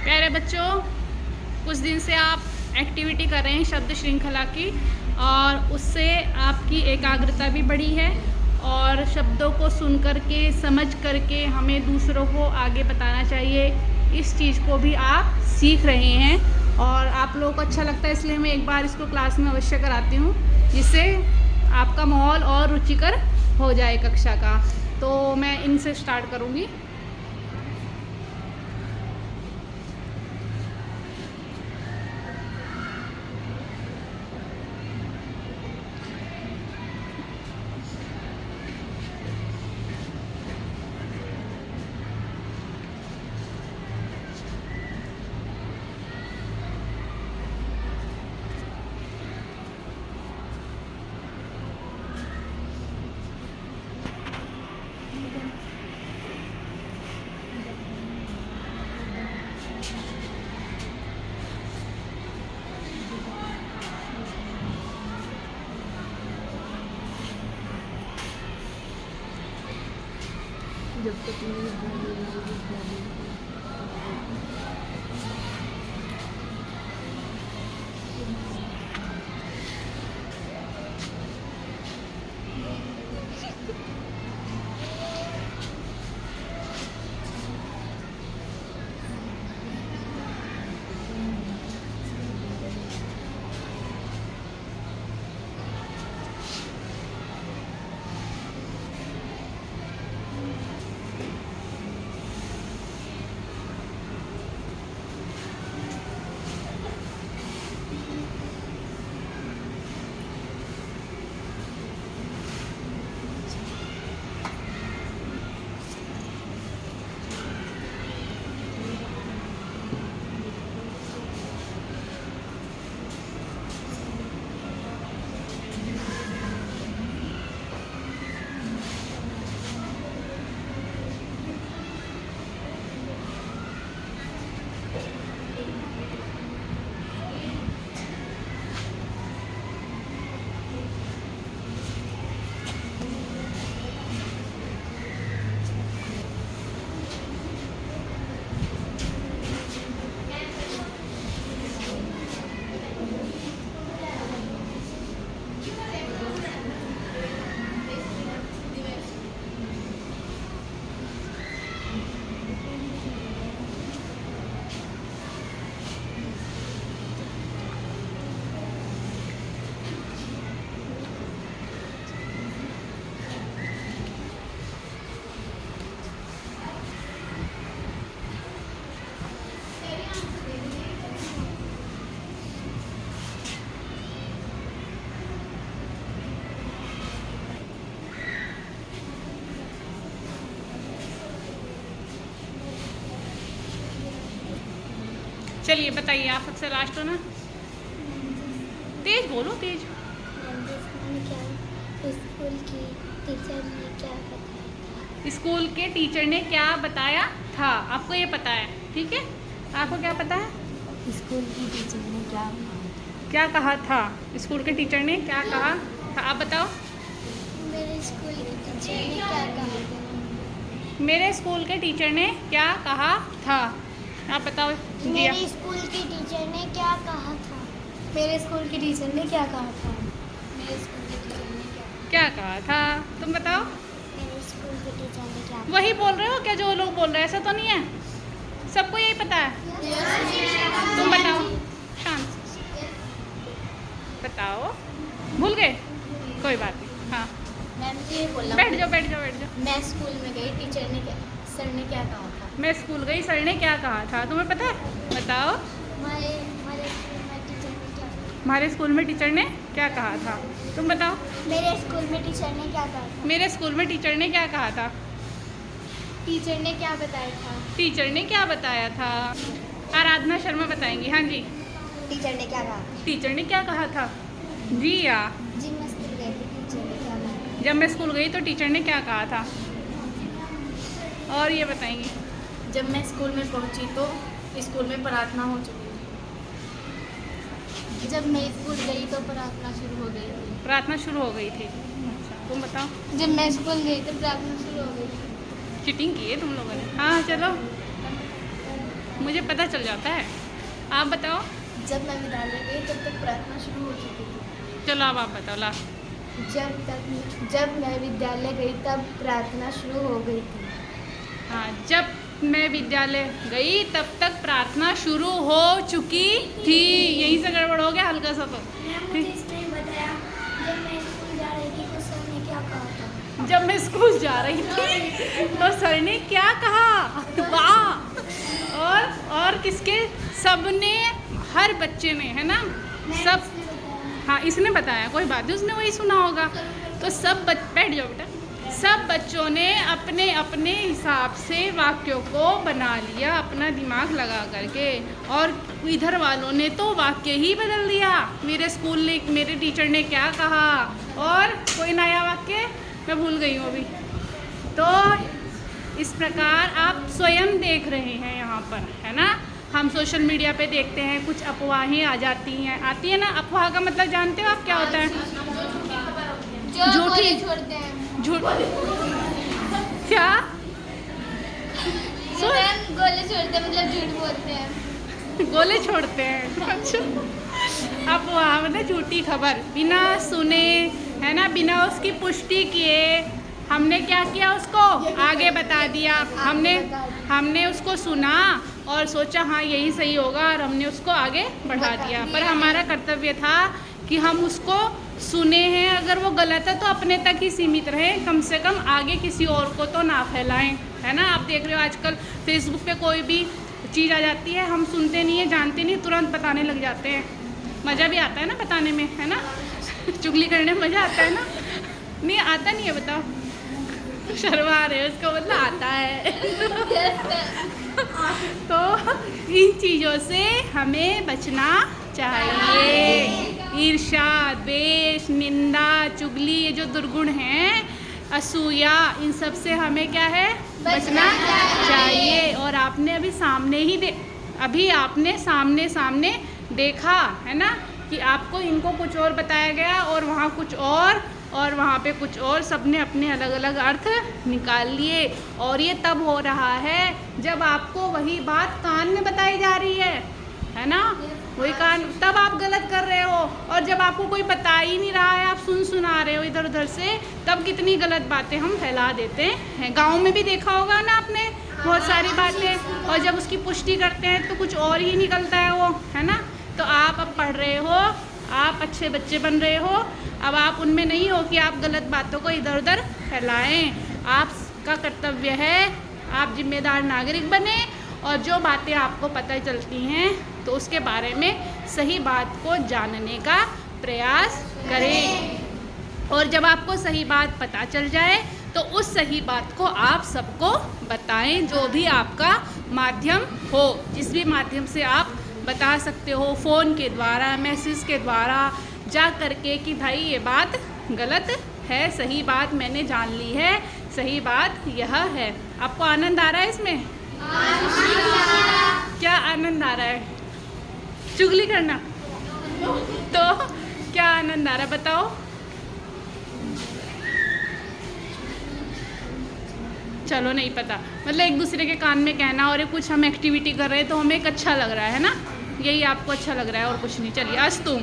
प्यारे बच्चों, कुछ दिन से आप एक्टिविटी कर रहे हैं शब्द श्रृंखला की, और उससे आपकी एकाग्रता भी बढ़ी है और शब्दों को सुन करके समझ करके हमें दूसरों को आगे बताना चाहिए, इस चीज़ को भी आप सीख रहे हैं और आप लोगों को अच्छा लगता है। इसलिए मैं एक बार इसको क्लास में अवश्य कराती हूँ, जिससे आपका माहौल और रुचिकर हो जाए कक्षा का। तो मैं इनसे स्टार्ट करूँगी। जब तक चलिए बताइए, आप सबसे लास्ट हो ना, तेज बोलो, तेज। स्कूल के टीचर ने क्या बताया था? आपको ये पता है, ठीक है? आपको क्या पता है? स्कूल की टीचर ने क्या कहा था? स्कूल के टीचर ने क्या कहा था? आप बताओ। मेरे स्कूल के टीचर ने क्या कहा था? मेरे स्कूल के टीचर ने क्या कहा था? आप बताओ। मेरे स्कूल के टीचर ने क्या कहा था? मेरे स्कूल के टीचर ने क्या कहा था? मेरे स्कूल के टीचर ने क्या कहा था? तुम बताओ। मेरे स्कूल के टीचर ने क्या? वही बोल रहे हो क्या जो लोग बोल रहे हैं? ऐसा तो नहीं है, सबको यही पता है। तुम बताओ, शांत बताओ। भूल गए? कोई बात नहीं। हाँ, मैम ये बोला। बैठ जाओ, बैठ जाओ, बैठ जाओ। मैं स्कूल में गई, टीचर ने क्या, सर ने क्या कहा था? मैं स्कूल गई, सर ने क्या कहा था? तुम्हें पता है? बताओ। हमारे स्कूल में टीचर ने क्या कहा? हमारे स्कूल में टीचर ने क्या कहा था? तुम बताओ। मेरे स्कूल में टीचर ने क्या कहा था? मेरे स्कूल में टीचर ने क्या कहा था? टीचर ने क्या बताया था? टीचर ने क्या बताया था? आराधना शर्मा बताएंगी। हाँ जी। टीचर ने क्या कहा? टीचर ने क्या कहा था? जी या? जी मैं स्कूल गई थी, टीचर ने क्या कहा? जब मैं स्कूल गई तो टीचर ने क्या कहा था? और ये बताएंगी। जब मैं स्कूल में पहुंची तो स्कूल में प्रार्थना हो चुकी थी। जब मैं स्कूल गई तो प्रार्थना शुरू हो गई थी। प्रार्थना शुरू हो गई थी। अच्छा, तुम बताओ। जब मैं स्कूल गई तो प्रार्थना शुरू हो गई थी। चीटिंग की है तुम लोगों ने। हाँ चलो। मुझे पता चल जाता है। आप बताओ। जब मैं विद्यालय गई तब तक प्रार्थना शुरू हो चुकी थी। चलो अब आप बताओ लास्ट। जब मैं विद्यालय गई तब प्रार्थना शुरू हो गई थी। हाँ, जब मैं विद्यालय गई तब तक प्रार्थना शुरू हो चुकी थी। यहीं से गड़बड़ हो गया हल्का सा तो। मुझे इसने बताया जब मैं स्कूल जा रही थी तो सर ने क्या कहा था। जब मैं स्कूल जा रही थी तो सर ने क्या कहा। वाह। और किसके, सबने, हर बच्चे ने, है ना, सब। हाँ, इसने बताया, कोई बात नहीं, उसने वही सुना होगा। तो सब बैठ जाओ बेटा। सब बच्चों ने अपने अपने हिसाब से वाक्यों को बना लिया अपना दिमाग लगा करके, और इधर वालों ने तो वाक्य ही बदल दिया। मेरे स्कूल ने, मेरे टीचर ने क्या कहा, और कोई नया वाक्य मैं भूल गई हूँ अभी। तो इस प्रकार आप स्वयं देख रहे हैं यहाँ पर, है ना। हम सोशल मीडिया पे देखते हैं, कुछ अफवाहें आ जाती हैं, आती है ना। अफवाह का मतलब जानते हो आप क्या होता है? झूठी, छोड़ते हैं झूठ, क्या गोले छोड़ते हैं, मतलब झूठ बोलते हैं। गोले छोड़ते हैं। अच्छा, अफवाह मतलब झूठी खबर, बिना सुने, है ना, बिना उसकी पुष्टि किए हमने क्या किया, उसको आगे बता दिया। हमने उसको सुना और सोचा हाँ यही सही होगा, और हमने उसको आगे बढ़ा दिया। पर हमारा कर्तव्य था कि हम उसको सुने हैं, अगर वो गलत है तो अपने तक ही सीमित रहें, कम से कम आगे किसी और को तो ना फैलाएं, है ना। आप देख रहे हो आजकल फेसबुक पे कोई भी चीज़ आ जाती है, हम सुनते नहीं है, जानते नहीं, तुरंत बताने लग जाते हैं। मज़ा भी आता है ना बताने में, है ना। चुगली करने में मज़ा आता है ना। नहीं आता नहीं है, बताओ। शर्मा रहे हो, उसको मतलब आता है। तो इन चीज़ों से हमें बचना चाहिए। ईर्ष्या, द्वेष, निंदा, चुगली, ये जो दुर्गुण हैं, असूया, इन सब से हमें क्या है, बचना चाहिए। और आपने अभी आपने सामने देखा, है ना, कि आपको इनको कुछ और बताया गया और वहाँ कुछ और वहाँ पे कुछ और, सबने अपने अलग अलग अर्थ निकाल लिए। और ये तब हो रहा है जब आपको वही बात कान में बताई जा रही है ना, वही कान, तब आप गलत कर रहे हो। और जब आपको कोई बता ही नहीं रहा है, आप सुना रहे हो इधर उधर से, तब कितनी गलत बातें हम फैला देते हैं। गाँव में भी देखा होगा ना आपने, बहुत सारी बातें, और जब उसकी पुष्टि करते हैं तो कुछ और ही निकलता है वो, है ना। तो आप अब पढ़ रहे हो, आप अच्छे बच्चे बन रहे हो, अब आप उनमें नहीं हो कि आप गलत बातों को इधर उधर फैलाएं। आपका कर्तव्य है, आप जिम्मेदार नागरिक बने, और जो बातें आपको पता चलती हैं तो उसके बारे में सही बात को जानने का प्रयास करें। और जब आपको सही बात पता चल जाए तो उस सही बात को आप सबको बताएं, जो भी आपका माध्यम हो, जिस भी माध्यम से आप बता सकते हो, फ़ोन के द्वारा, मैसेज के द्वारा जा करके, कि भाई ये बात गलत है, सही बात मैंने जान ली है, सही बात यह है। आपको आनंद आ रहा है इसमें? क्या आनंद आ रहा है? चुगली करना? तो क्या आनंद आ रहा है बताओ? चलो नहीं पता, मतलब एक दूसरे के कान में कहना, और कुछ हम एक्टिविटी कर रहे हैं तो हमें एक अच्छा लग रहा है ना, यही आपको अच्छा लग रहा है और कुछ नहीं। चलिए, आज तुम